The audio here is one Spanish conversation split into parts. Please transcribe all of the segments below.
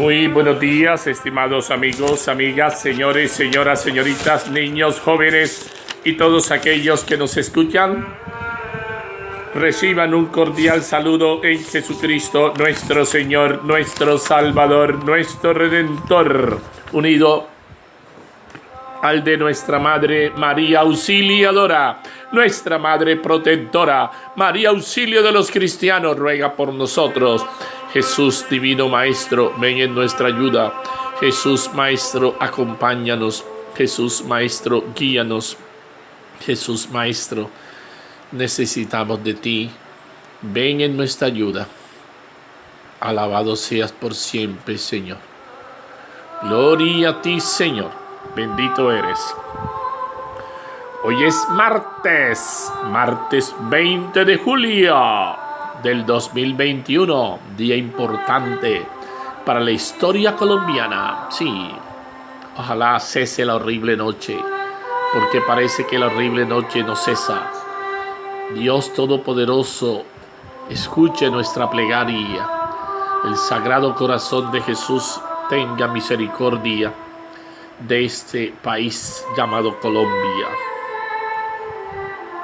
Muy buenos días, estimados amigos, amigas, señores, señoras, señoritas, niños, jóvenes y todos aquellos que nos escuchan. Reciban un cordial saludo en Jesucristo, nuestro Señor, nuestro Salvador, nuestro Redentor, unido al de nuestra Madre María Auxiliadora, nuestra Madre Protectora. María, auxilio de los cristianos, ruega por nosotros. Jesús, divino Maestro, ven en nuestra ayuda. Jesús, Maestro, acompáñanos. Jesús, Maestro, guíanos. Jesús, Maestro, necesitamos de ti. Ven en nuestra ayuda. Alabado seas por siempre, Señor. Gloria a ti, Señor. Bendito eres. Hoy es martes 20 de julio del 2021, día importante para la historia colombiana. Sí, ojalá cese la horrible noche, porque parece que la horrible noche no cesa. Dios Todopoderoso, escuche nuestra plegaria. El Sagrado Corazón de Jesús tenga misericordia de este país llamado Colombia.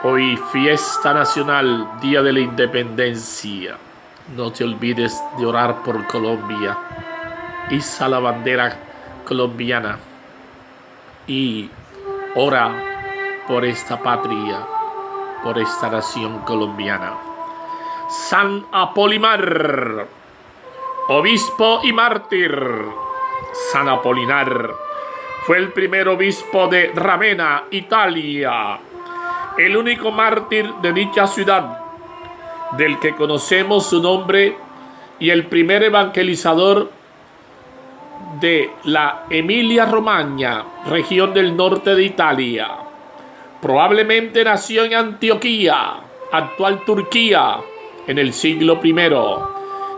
Hoy fiesta nacional, Día de la Independencia. No te olvides de orar por Colombia. Iza la bandera colombiana y ora por esta patria, por esta nación colombiana. San Apolinar, obispo y mártir. San Apolinar fue el primer obispo de Ravenna, Italia, el único mártir de dicha ciudad, del que conocemos su nombre, y el primer evangelizador de la Emilia-Romagna, región del norte de Italia. Probablemente nació en Antioquía, actual Turquía, en el siglo I.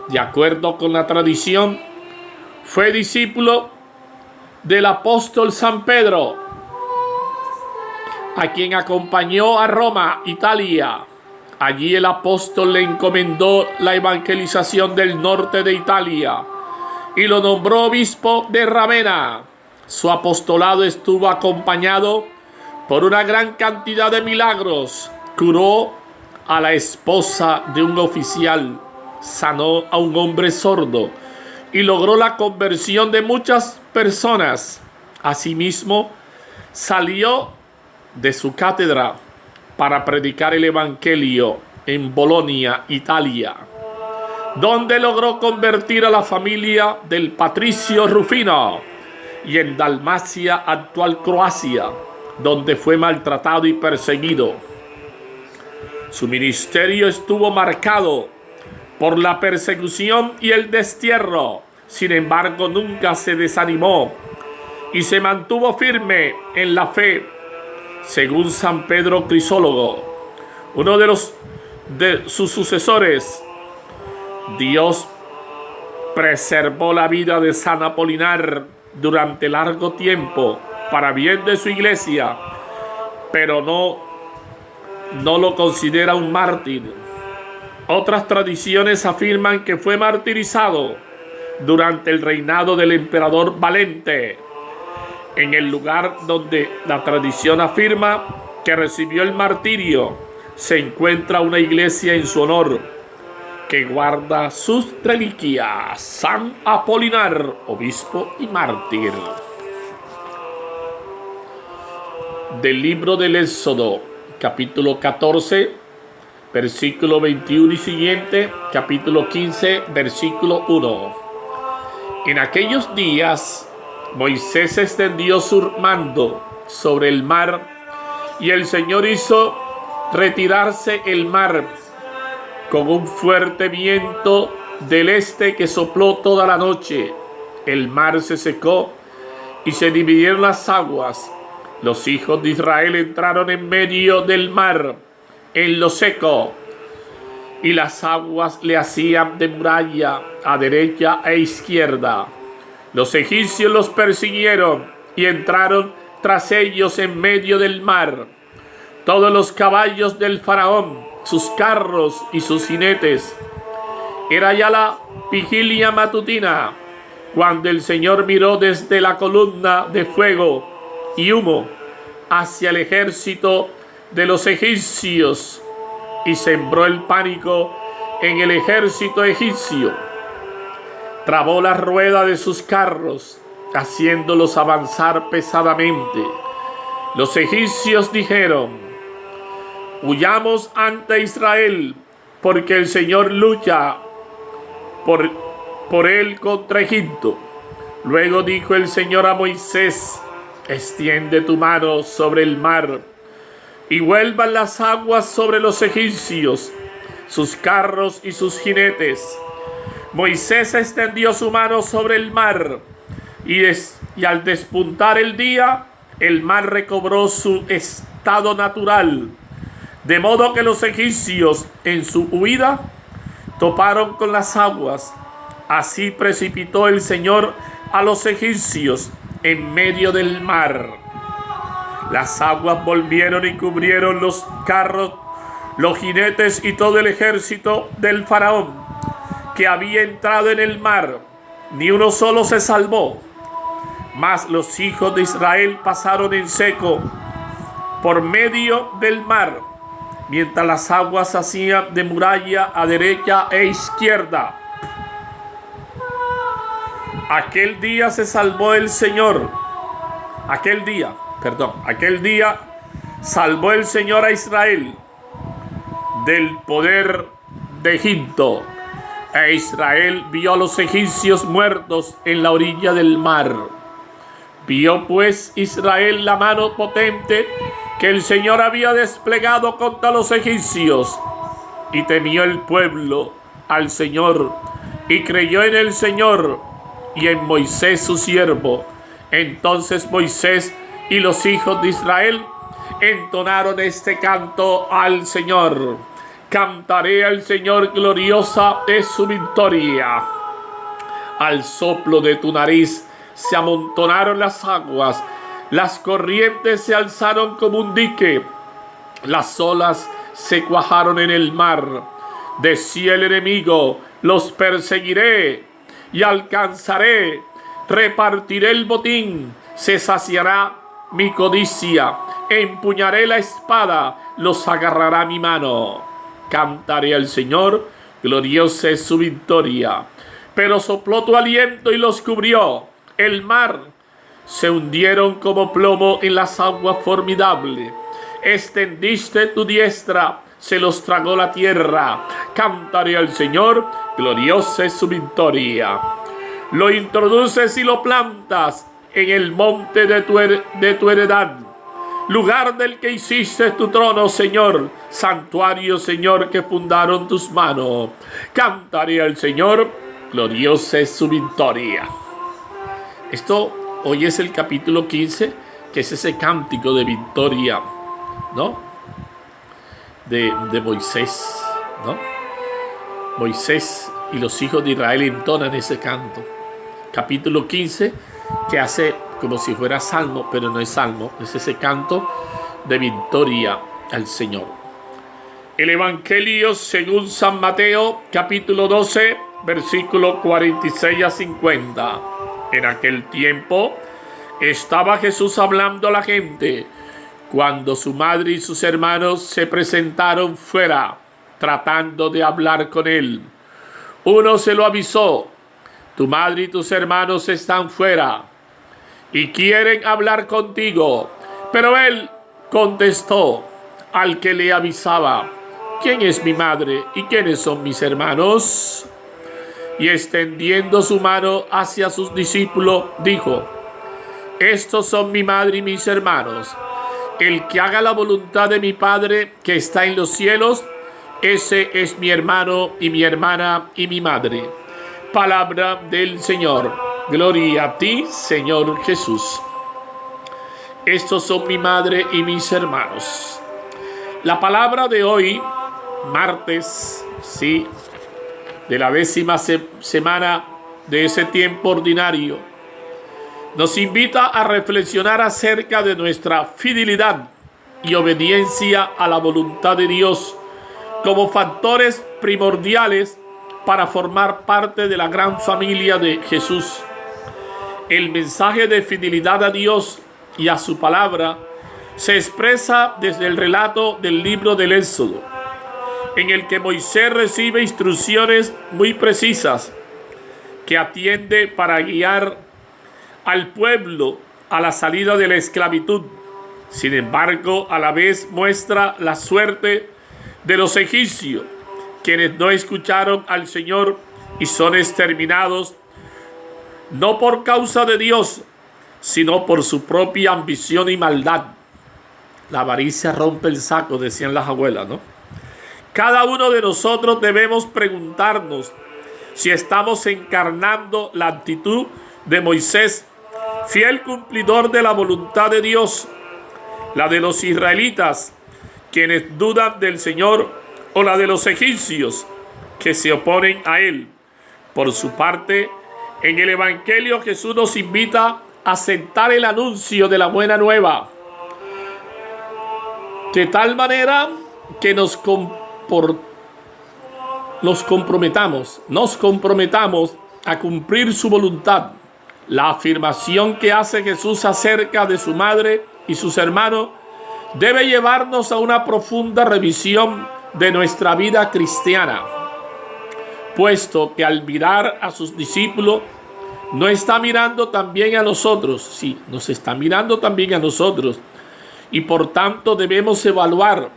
De acuerdo con la tradición, fue discípulo del apóstol San Pedro, a quien acompañó a Roma, Italia. Allí el apóstol le encomendó la evangelización del norte de Italia y lo nombró obispo de Ravenna. Su apostolado estuvo acompañado por una gran cantidad de milagros. Curó a la esposa de un oficial, sanó a un hombre sordo y logró la conversión de muchas personas. Asimismo, salió de su cátedra para predicar el evangelio en Bolonia, Italia, donde logró convertir a la familia del patricio Rufino, y en Dalmacia, actual Croacia, donde fue maltratado y perseguido. Su ministerio estuvo marcado por la persecución y el destierro. Sin embargo, nunca se desanimó y se mantuvo firme en la fe. Según San Pedro Crisólogo, uno de sus sucesores, Dios preservó la vida de San Apolinar durante largo tiempo para bien de su iglesia, pero no lo considera un mártir. Otras tradiciones afirman que fue martirizado durante el reinado del emperador Valente, en el lugar donde la tradición afirma que recibió el martirio. Se encuentra una iglesia en su honor que guarda sus reliquias. San Apolinar, obispo y mártir. Del libro del Éxodo, capítulo 14, versículo 21 y siguiente, capítulo 15, versículo 1. En aquellos días Moisés extendió su mando sobre el mar, y el Señor hizo retirarse el mar con un fuerte viento del este que sopló toda la noche. El mar se secó y se dividieron las aguas. Los hijos de Israel entraron en medio del mar, en lo seco, y las aguas le hacían de muralla a derecha e izquierda. Los egipcios los persiguieron y entraron tras ellos en medio del mar. Todos los caballos del faraón, sus carros y sus jinetes. Era ya la vigilia matutina cuando el Señor miró desde la columna de fuego y humo hacia el ejército de los egipcios y sembró el pánico en el ejército egipcio. Trabó la rueda de sus carros, haciéndolos avanzar pesadamente. Los egipcios dijeron: huyamos ante Israel, porque el Señor lucha por él contra Egipto. Luego dijo el Señor a Moisés: extiende tu mano sobre el mar, y vuelvan las aguas sobre los egipcios, sus carros y sus jinetes. Moisés extendió su mano sobre el mar, y al despuntar el día, el mar recobró su estado natural, de modo que los egipcios, en su huida, toparon con las aguas. Así precipitó el Señor a los egipcios en medio del mar. Las aguas volvieron y cubrieron los carros, los jinetes y todo el ejército del faraón que había entrado en el mar. Ni uno solo se salvó. Mas los hijos de Israel pasaron en seco por medio del mar, mientras las aguas hacían de muralla a derecha e izquierda. Aquel día se salvó el Señor. Aquel día salvó el Señor a Israel del poder de Egipto. E Israel vio a los egipcios muertos en la orilla del mar. Vio pues Israel la mano potente que el Señor había desplegado contra los egipcios, y temió el pueblo al Señor, y creyó en el Señor y en Moisés su siervo. Entonces Moisés y los hijos de Israel entonaron este canto al Señor: cantaré al Señor, gloriosa es su victoria. Al soplo de tu nariz se amontonaron las aguas, las corrientes se alzaron como un dique, las olas se cuajaron en el mar. Decía el enemigo: los perseguiré y alcanzaré, repartiré el botín, se saciará mi codicia, empuñaré la espada, los agarrará mi mano. Cantaré al Señor, gloriosa es su victoria. Pero sopló tu aliento y los cubrió. El mar se hundieron como plomo en las aguas formidables. Extendiste tu diestra, se los tragó la tierra. Cantaré al Señor, gloriosa es su victoria. Lo introduces y lo plantas en el monte de tu heredad, lugar del que hiciste tu trono, Señor, santuario, Señor, que fundaron tus manos. Cantaré al Señor, gloriosa es su victoria. Esto hoy es el capítulo 15, que es ese cántico de victoria, ¿no? De Moisés, ¿no? Moisés y los hijos de Israel entonan ese canto. Capítulo 15, que hace como si fuera salmo, pero no es salmo, es ese canto de victoria al Señor. El Evangelio según San Mateo, capítulo 12, versículo 46 a 50. En aquel tiempo estaba Jesús hablando a la gente, cuando su madre y sus hermanos se presentaron fuera, tratando de hablar con él. Uno se lo avisó: tu madre y tus hermanos están fuera y quieren hablar contigo. Pero él contestó al que le avisaba: ¿quién es mi madre y quiénes son mis hermanos? Y extendiendo su mano hacia sus discípulos, dijo: estos son mi madre y mis hermanos. El que haga la voluntad de mi Padre que está en los cielos, ese es mi hermano y mi hermana y mi madre. Palabra del Señor. Gloria a ti, Señor Jesús. Estos son mi madre y mis hermanos. La palabra de hoy, martes, sí, de la 10ª semana de ese tiempo ordinario, nos invita a reflexionar acerca de nuestra fidelidad y obediencia a la voluntad de Dios como factores primordiales para formar parte de la gran familia de Jesús, El mensaje de fidelidad a Dios y a su palabra se expresa desde el relato del libro del Éxodo, en el que Moisés recibe instrucciones muy precisas que atiende para guiar al pueblo a la salida de la esclavitud. Sin embargo, a la vez muestra la suerte de los egipcios, quienes no escucharon al Señor y son exterminados, no por causa de Dios, sino por su propia ambición y maldad. La avaricia rompe el saco, decían las abuelas, ¿no? Cada uno de nosotros debemos preguntarnos si estamos encarnando la actitud de Moisés, fiel cumplidor de la voluntad de Dios, la de los israelitas, quienes dudan del Señor, o la de los egipcios, que se oponen a Él. Por su parte, en el Evangelio Jesús nos invita a aceptar el anuncio de la buena nueva, de tal manera que nos comprometamos a cumplir su voluntad. La afirmación que hace Jesús acerca de su madre y sus hermanos debe llevarnos a una profunda revisión de nuestra vida cristiana, puesto que al mirar a sus discípulos no está mirando también a nosotros. Sí, nos está mirando también a nosotros, y por tanto debemos evaluar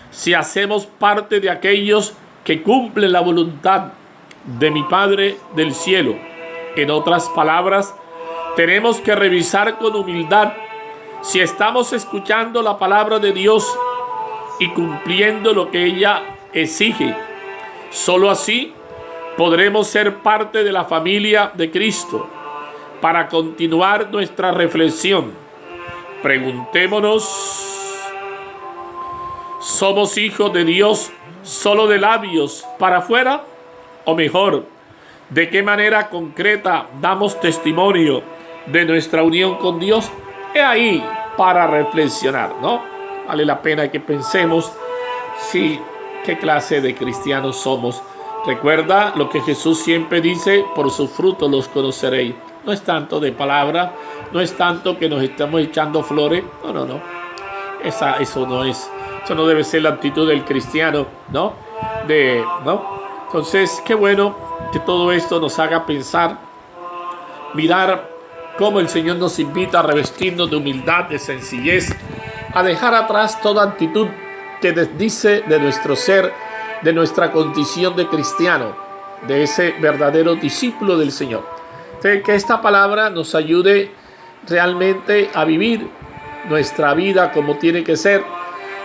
si hacemos parte de aquellos que cumplen la voluntad de mi Padre del cielo. En otras palabras, tenemos que revisar con humildad si estamos escuchando la palabra de Dios y cumpliendo lo que ella exige. Solo así podremos ser parte de la familia de Cristo. Para continuar nuestra reflexión, preguntémonos: ¿somos hijos de Dios solo de labios para afuera? O mejor, ¿de qué manera concreta damos testimonio de nuestra unión con Dios? Es ahí para reflexionar, ¿no? Vale la pena que pensemos qué clase de cristianos somos. Recuerda lo que Jesús siempre dice: por sus frutos los conoceréis. No es tanto de palabra, no es tanto que nos estamos echando flores. No. Eso no debe ser la actitud del cristiano, ¿no? Entonces, qué bueno que todo esto nos haga pensar, mirar cómo el Señor nos invita a revestirnos de humildad, de sencillez, a dejar atrás toda actitud que desdice de nuestro ser, de nuestra condición de cristiano, de ese verdadero discípulo del Señor. Entonces, que esta palabra nos ayude realmente a vivir nuestra vida como tiene que ser.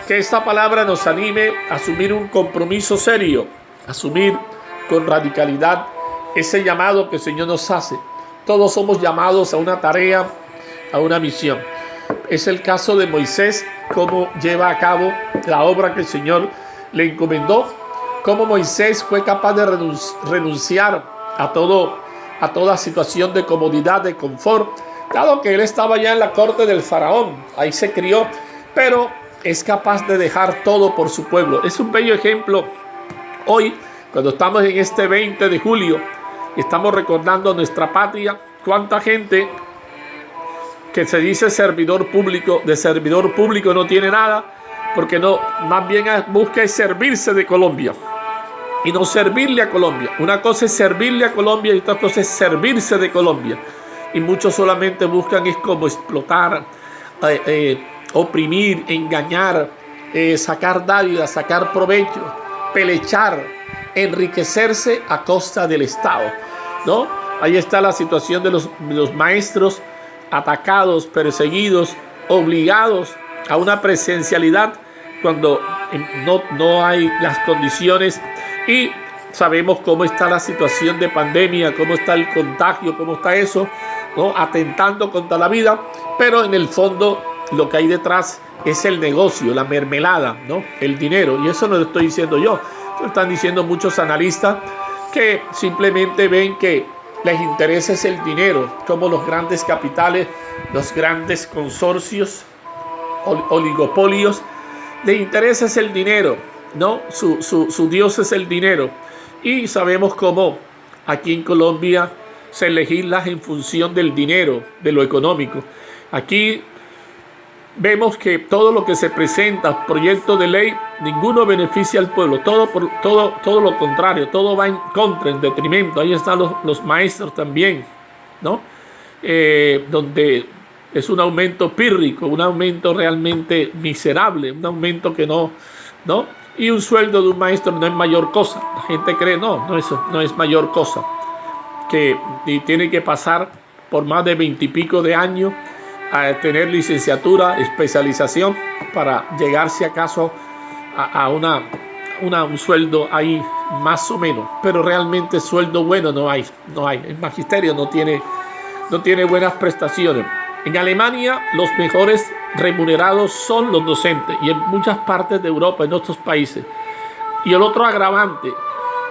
Que esta palabra nos anime a asumir un compromiso serio, asumir con radicalidad ese llamado que el Señor nos hace. Todos somos llamados a una tarea, a una misión. Es el caso de Moisés, cómo lleva a cabo la obra que el Señor le encomendó, cómo Moisés fue capaz de renunciar a toda situación de comodidad, de confort, dado que él estaba ya en la corte del faraón, ahí se crió, pero es capaz de dejar todo por su pueblo. Es un bello ejemplo hoy, cuando estamos en este 20 de julio, estamos recordando nuestra patria. Cuánta gente que se dice servidor público, de servidor público no tiene nada, porque no, más bien busca servirse de Colombia y no servirle a Colombia. Una cosa es servirle a Colombia y otra cosa es servirse de Colombia. Y muchos solamente buscan es como explotar, oprimir, engañar, sacar dádivas, sacar provecho, pelechar, enriquecerse a costa del Estado, ¿no? Ahí está la situación de los maestros atacados, perseguidos, obligados a una presencialidad cuando no hay las condiciones, y sabemos cómo está la situación de pandemia, cómo está el contagio, cómo está eso, ¿no? Atentando contra la vida, pero en el fondo lo que hay detrás es el negocio, la mermelada, ¿no? El dinero. Y eso no lo estoy diciendo yo, lo están diciendo muchos analistas que simplemente ven que les interesa es el dinero, como los grandes capitales, los grandes consorcios, oligopolios, les interesa es el dinero, ¿no? Su Dios es el dinero. Y sabemos cómo aquí en Colombia se legisla en función del dinero, de lo económico. Aquí vemos que todo lo que se presenta, proyecto de ley, ninguno beneficia al pueblo, todo lo contrario, todo va en contra, en detrimento. Ahí están los maestros también, ¿no? Donde es un aumento pírrico, un aumento realmente miserable, un aumento que no. Y un sueldo de un maestro no es mayor cosa. La gente cree, no es mayor cosa. Que tiene que pasar por más de 20 y pico de años a tener licenciatura, especialización, para llegar si acaso a un sueldo ahí más o menos. Pero realmente sueldo bueno no hay. El magisterio no tiene buenas prestaciones. En Alemania los mejores remunerados son los docentes, y en muchas partes de Europa, en otros países. Y el otro agravante,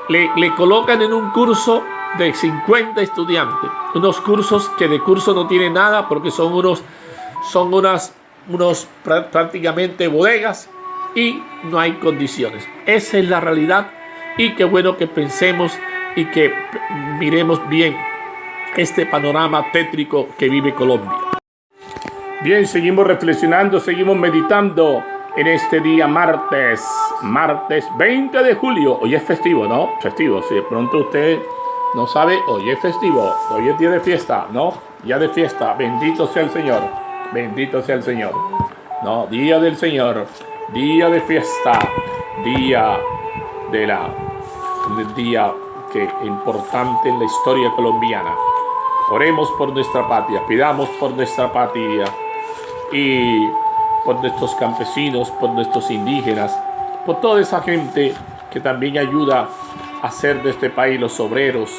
le colocan en un curso de 50 estudiantes, unos cursos que de curso no tienen nada, porque son unos prácticamente bodegas, y no hay condiciones. Esa es la realidad, y qué bueno que pensemos y que miremos bien este panorama tétrico que vive Colombia. Bien, seguimos reflexionando, seguimos meditando en este día martes 20 de julio. Hoy es festivo, ¿no? Festivo, si de pronto usted no sabe, hoy es festivo, hoy es día de fiesta, ¿no? Día de fiesta, bendito sea el Señor, bendito sea el Señor. No, día del Señor, día de fiesta, día que importante en la historia colombiana. Oremos por nuestra patria, pidamos por nuestra patria y por nuestros campesinos, por nuestros indígenas, por toda esa gente que también ayuda a hacer de este país, los obreros,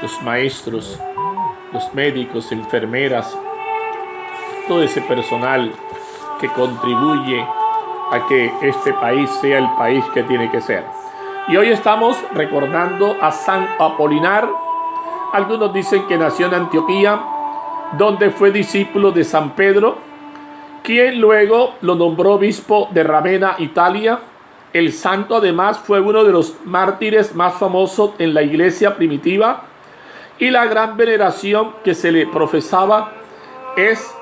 los maestros, los médicos, enfermeras, todo ese personal que contribuye a que este país sea el país que tiene que ser. Y hoy estamos recordando a San Apolinar. Algunos dicen que nació en Antioquía, donde fue discípulo de San Pedro, quien luego lo nombró obispo de Ravenna, Italia. El santo además fue uno de los mártires más famosos en la iglesia primitiva, y la gran veneración que se le profesaba es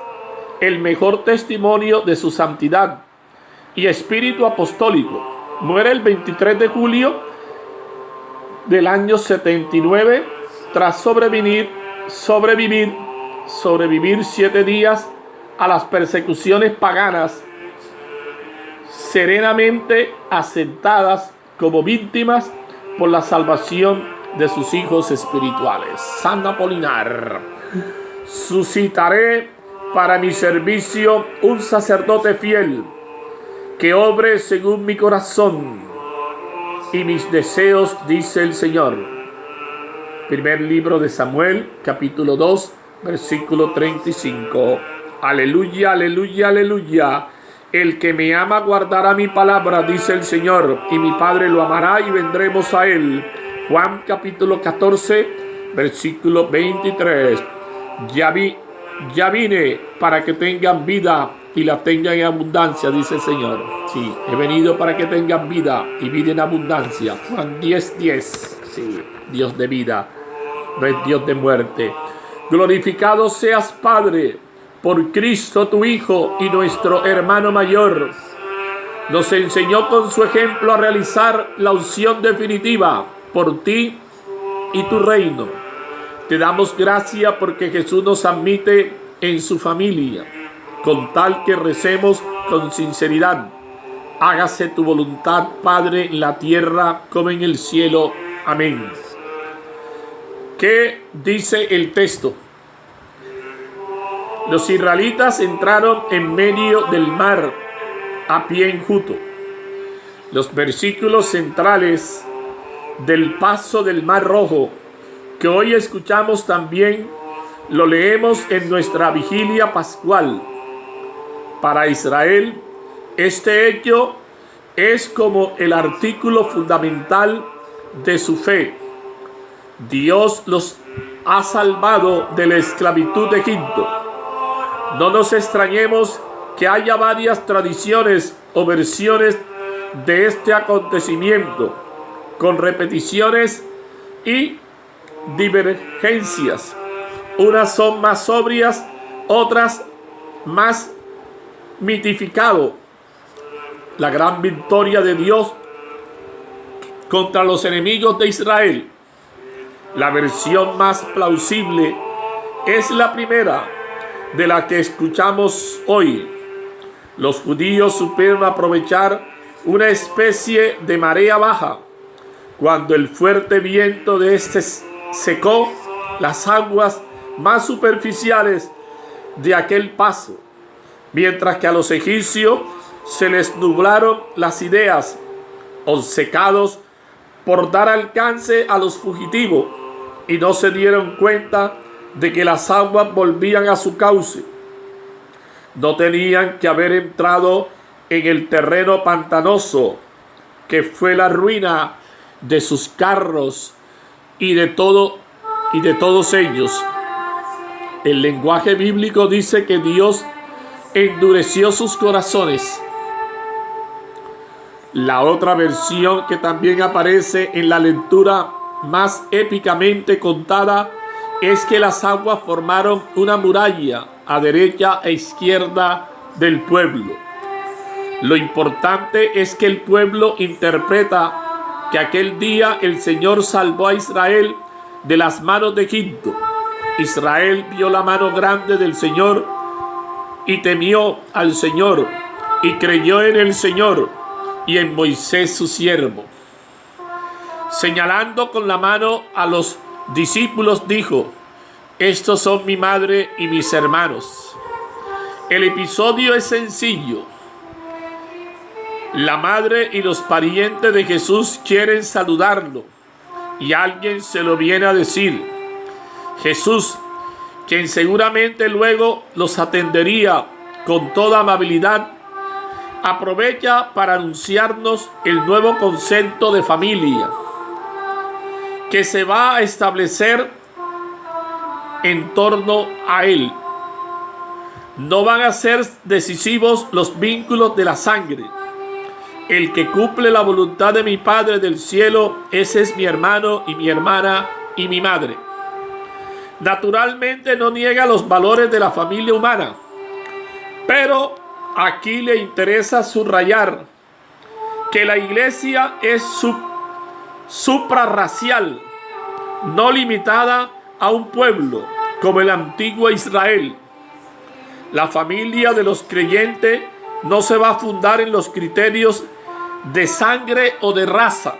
el mejor testimonio de su santidad y espíritu apostólico. Muere el 23 de julio del año 79, tras sobrevivir 7 días a las persecuciones paganas, serenamente aceptadas como víctimas por la salvación de sus hijos espirituales. San Apolinar: suscitaré para mi servicio un sacerdote fiel, que obre según mi corazón y mis deseos, dice el Señor. Primer libro de Samuel, capítulo 2, versículo 35. Aleluya, aleluya, aleluya. El que me ama guardará mi palabra, dice el Señor, y mi Padre lo amará y vendremos a él. Juan capítulo 14, versículo 23. Ya vine para que tengan vida y la tengan en abundancia, dice el Señor. Sí, he venido para que tengan vida y vida en abundancia. Juan 10:10. Sí, Dios de vida, no es Dios de muerte. Glorificado seas, Padre, por Cristo tu Hijo y nuestro hermano mayor. Nos enseñó con su ejemplo a realizar la unción definitiva por ti y tu reino. Te damos gracias porque Jesús nos admite en su familia, con tal que recemos con sinceridad. Hágase tu voluntad, Padre, en la tierra como en el cielo. Amén. ¿Qué dice el texto? Los israelitas entraron en medio del mar a pie enjuto. Los versículos centrales del paso del Mar Rojo, que hoy escuchamos también, lo leemos en nuestra vigilia pascual. Para Israel, este hecho es como el artículo fundamental de su fe. Dios los ha salvado de la esclavitud de Egipto. No nos extrañemos que haya varias tradiciones o versiones de este acontecimiento, con repeticiones y divergencias. Unas son más sobrias, otras más mitificado. La gran victoria de Dios contra los enemigos de Israel. La versión más plausible es la primera, de la que escuchamos hoy. Los judíos supieron aprovechar una especie de marea baja, cuando el fuerte viento de este secó las aguas más superficiales de aquel paso, mientras que a los egipcios se les nublaron las ideas, obcecados por dar alcance a los fugitivos, y no se dieron cuenta de que las aguas volvían a su cauce. No tenían que haber entrado en el terreno pantanoso, que fue la ruina de sus carros y de todos ellos. El lenguaje bíblico dice que Dios endureció sus corazones. La otra versión, que también aparece en la lectura más épicamente contada, es que las aguas formaron una muralla a derecha e izquierda del pueblo. Lo importante es que el pueblo interpreta que aquel día el Señor salvó a Israel de las manos de Egipto. Israel vio la mano grande del Señor y temió al Señor y creyó en el Señor y en Moisés su siervo. Señalando con la mano a los discípulos, dijo: estos son mi madre y mis hermanos. El episodio es sencillo. La madre y los parientes de Jesús quieren saludarlo, y alguien se lo viene a decir. Jesús, quien seguramente luego los atendería con toda amabilidad, aprovecha para anunciarnos el nuevo concepto de familia que se va a establecer en torno a él. No van a ser decisivos los vínculos de la sangre. El que cumple la voluntad de mi Padre del cielo, ese es mi hermano y mi hermana y mi madre. Naturalmente no niega los valores de la familia humana, pero aquí le interesa subrayar que la iglesia es suprarracial, no limitada a un pueblo como el antiguo Israel. La familia de los creyentes no se va a fundar en los criterios de sangre o de raza.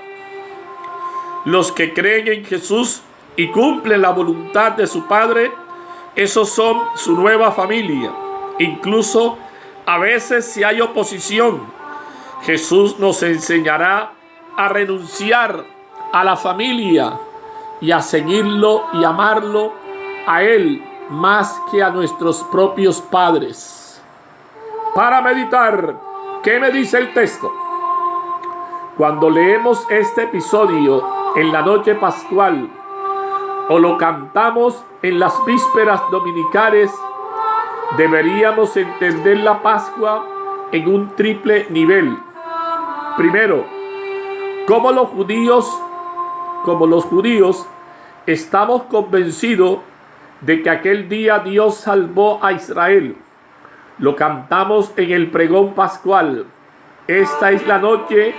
Los que creen en Jesús y cumplen la voluntad de su Padre, esos son su nueva familia. Incluso a veces, si hay oposición, Jesús nos enseñará a renunciar a la familia y a seguirlo y amarlo a Él más que a nuestros propios padres. Para meditar, ¿qué me dice el texto? Cuando leemos este episodio en la noche pascual o lo cantamos en las vísperas dominicales, deberíamos entender la Pascua en un triple nivel. Primero, como los judíos estamos convencidos de que aquel día Dios salvó a Israel. Lo cantamos en el pregón pascual. Esta es la noche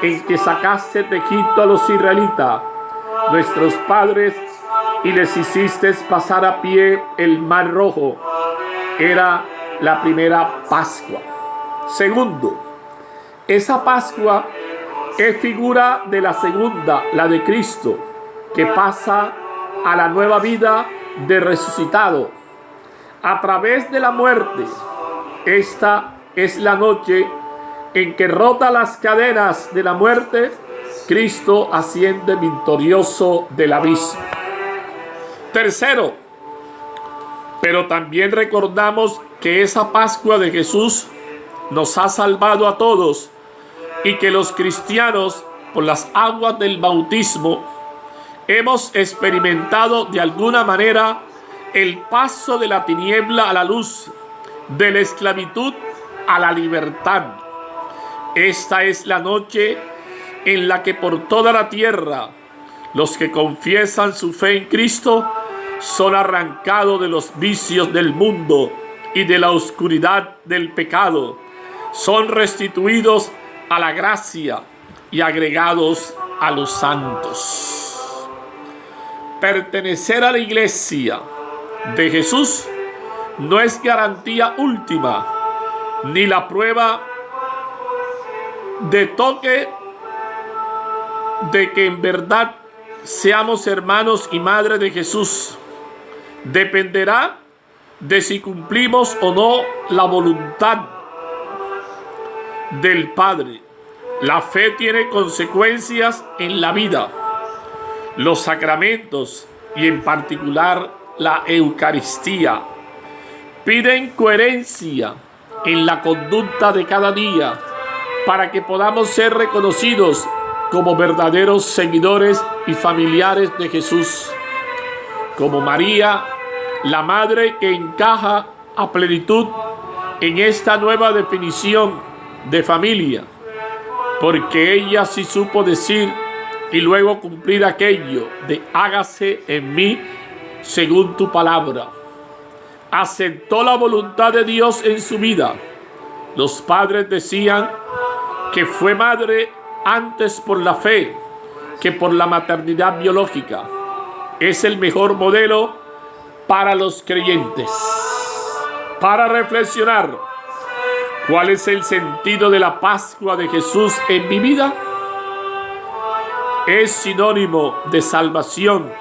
en que sacaste de Egipto a los israelitas, nuestros padres, y les hiciste pasar a pie el mar rojo. Era la primera Pascua. Segundo, esa Pascua es figura de la segunda, la de Cristo, que pasa a la nueva vida de resucitado a través de la muerte. Esta es la noche en que rota las cadenas de la muerte, Cristo asciende victorioso del abismo. Tercero, pero también recordamos que esa Pascua de Jesús nos ha salvado a todos y que los cristianos, por las aguas del bautismo, hemos experimentado de alguna manera el paso de la tiniebla a la luz, de la esclavitud a la libertad. Esta es la noche en la que por toda la tierra Los que confiesan su fe en Cristo son arrancados de los vicios del mundo y de la oscuridad del pecado. Son restituidos a la gracia y agregados a los santos. Pertenecer a la iglesia de Jesús no es garantía última, ni la prueba de toque de que en verdad seamos hermanos y madre de Jesús. Dependerá de si cumplimos o no la voluntad del Padre. La fe tiene consecuencias en la vida. Los sacramentos y en particular la Eucaristía piden coherencia en la conducta de cada día para que podamos ser reconocidos como verdaderos seguidores y familiares de Jesús. Como María, la madre que encaja a plenitud en esta nueva definición de familia, porque ella sí supo decir y luego cumplir aquello de hágase en mí según tu palabra. Aceptó la voluntad de Dios en su vida. Los padres decían que fue madre antes por la fe que por la maternidad biológica. Es el mejor modelo para los creyentes. Para reflexionar, ¿cuál es el sentido de la Pascua de Jesús en mi vida? Es sinónimo de salvación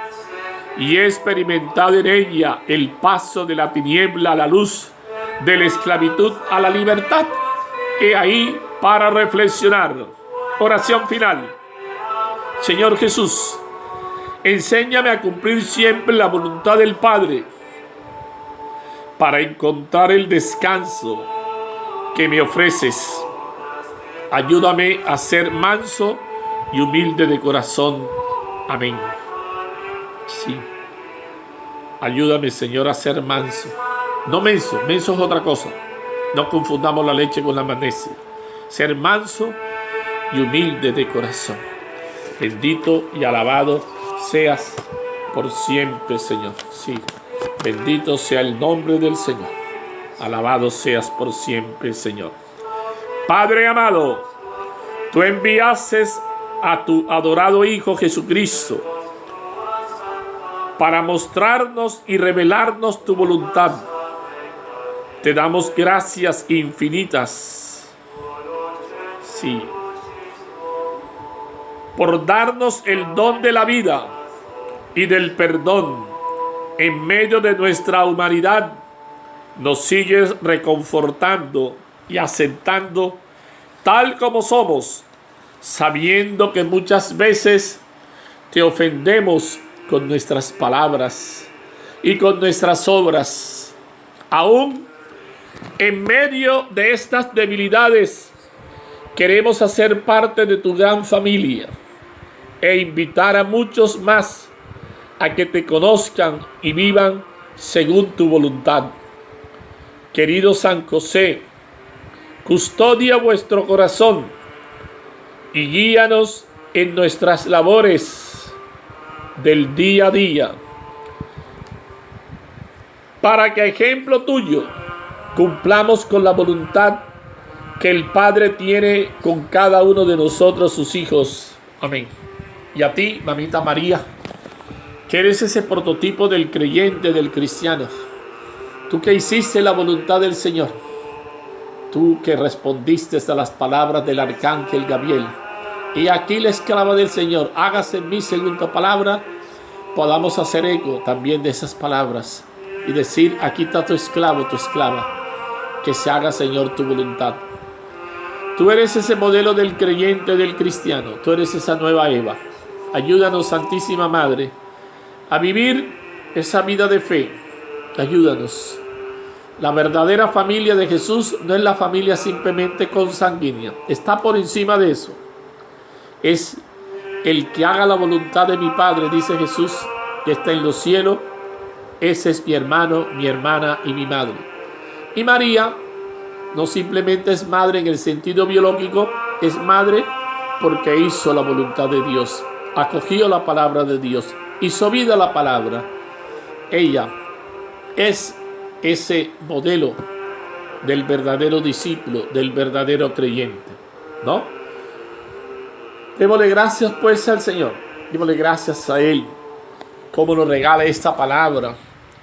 y he experimentado en ella el paso de la tiniebla a la luz, de la esclavitud a la libertad. He ahí para reflexionar. Oración final. Señor Jesús, enséñame a cumplir siempre la voluntad del Padre para encontrar el descanso que me ofreces. Ayúdame a ser manso y humilde de corazón. Amén. Sí. Ayúdame, Señor, a ser manso. No menso, menso es otra cosa. No confundamos la leche con la magnesia. Ser manso y humilde de corazón. Bendito y alabado seas por siempre, Señor. Sí. Bendito sea el nombre del Señor. Alabado seas por siempre, Señor. Padre amado, tú enviaste a tu adorado Hijo Jesucristo para mostrarnos y revelarnos tu voluntad. Te damos gracias infinitas, sí, por darnos el don de la vida y del perdón en medio de nuestra humanidad. Nos sigues reconfortando y aceptando tal como somos, sabiendo que muchas veces te ofendemos con nuestras palabras y con nuestras obras. Aún en medio de estas debilidades, queremos hacer parte de tu gran familia e invitar a muchos más a que te conozcan y vivan según tu voluntad. Querido San José, custodia vuestro corazón y guíanos en nuestras labores del día a día, para que a ejemplo tuyo cumplamos con la voluntad que el Padre tiene con cada uno de nosotros, sus hijos. Amén. Y a ti, mamita María, que eres ese prototipo del creyente, del cristiano, tú que hiciste la voluntad del Señor, tú que respondiste a las palabras del arcángel Gabriel, y aquí la esclava del Señor, hágase en mí según tu palabra, podamos hacer eco también de esas palabras y decir, aquí está tu esclavo, tu esclava, que se haga, Señor, tu voluntad. Tú eres ese modelo del creyente, del cristiano, tú eres esa nueva Eva. Ayúdanos, Santísima Madre, a vivir esa vida de fe. Ayúdanos. La verdadera familia de Jesús no es la familia simplemente consanguínea, está por encima de eso. Es el que haga la voluntad de mi Padre, dice Jesús, que está en los cielos. Ese es mi hermano, mi hermana y mi madre. Y María no simplemente es madre en el sentido biológico, es madre porque hizo la voluntad de Dios. acogió la palabra de Dios, hizo vida la palabra, ella es ese modelo del verdadero discípulo, del verdadero creyente, ¿no? Démosle gracias pues al Señor, démosle gracias a Él, como nos regala esta palabra,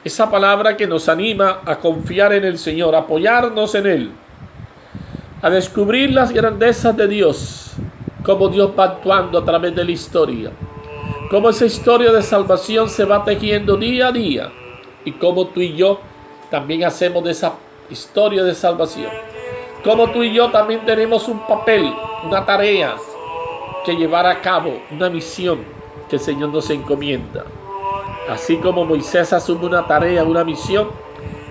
esa palabra que nos anima a confiar en el Señor, a apoyarnos en Él, a descubrir las grandezas de Dios, cómo Dios va actuando a través de la historia, cómo esa historia de salvación se va tejiendo día a día, y cómo tú y yo también hacemos de esa historia de salvación, cómo tú y yo también tenemos un papel, una tarea que llevar a cabo, una misión que el Señor nos encomienda. Así como Moisés asume una tarea, una misión,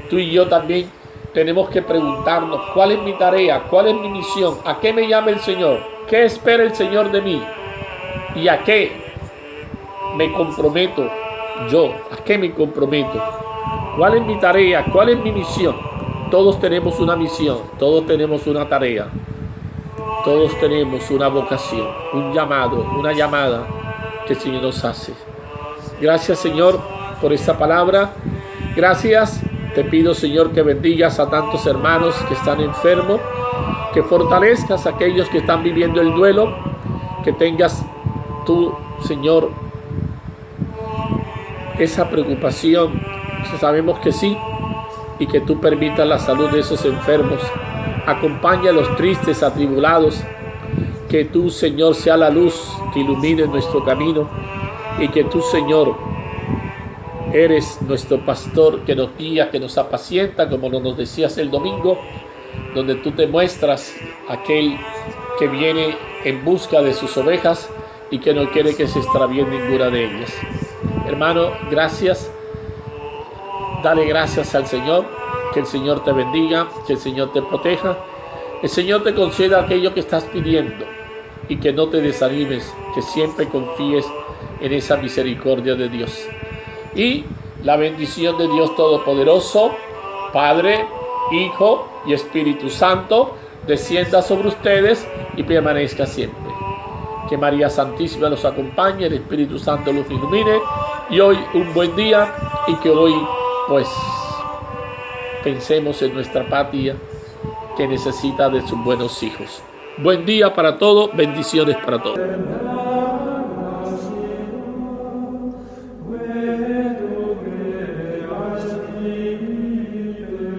tú y yo también tenemos que preguntarnos, ¿cuál es mi tarea? ¿Cuál es mi misión? ¿A qué me llama el Señor? ¿Qué espera el Señor de mí? ¿Y a qué me comprometo yo? ¿A qué me comprometo? ¿Cuál es mi tarea? ¿Cuál es mi misión? Todos tenemos una misión, todos tenemos una tarea, todos tenemos una vocación, un llamado, una llamada que el Señor nos hace. Gracias, Señor, por esta palabra. Gracias. Te pido, Señor, que bendigas a tantos hermanos que están enfermos, que fortalezcas a aquellos que están viviendo el duelo, que tengas tú, Señor, esa preocupación, que sabemos que sí, y que tú permitas la salud de esos enfermos. Acompaña a los tristes, atribulados, que tú, Señor, sea la luz que ilumine nuestro camino, y que tú, Señor, eres nuestro pastor que nos guía, que nos apacienta, como nos decías el domingo, donde tú te muestras aquel que viene en busca de sus ovejas y que no quiere que se extravíe ninguna de ellas. Hermano, gracias. Dale gracias al Señor. Que el Señor te bendiga, que el Señor te proteja. El Señor te conceda aquello que estás pidiendo y que no te desanimes, que siempre confíes en esa misericordia de Dios. Y la bendición de Dios Todopoderoso, Padre, Hijo y Espíritu Santo, descienda sobre ustedes y permanezca siempre. Que María Santísima los acompañe, el Espíritu Santo los ilumine, y hoy un buen día, y que hoy pues pensemos en nuestra patria que necesita de sus buenos hijos. Buen día para todos, bendiciones para todos.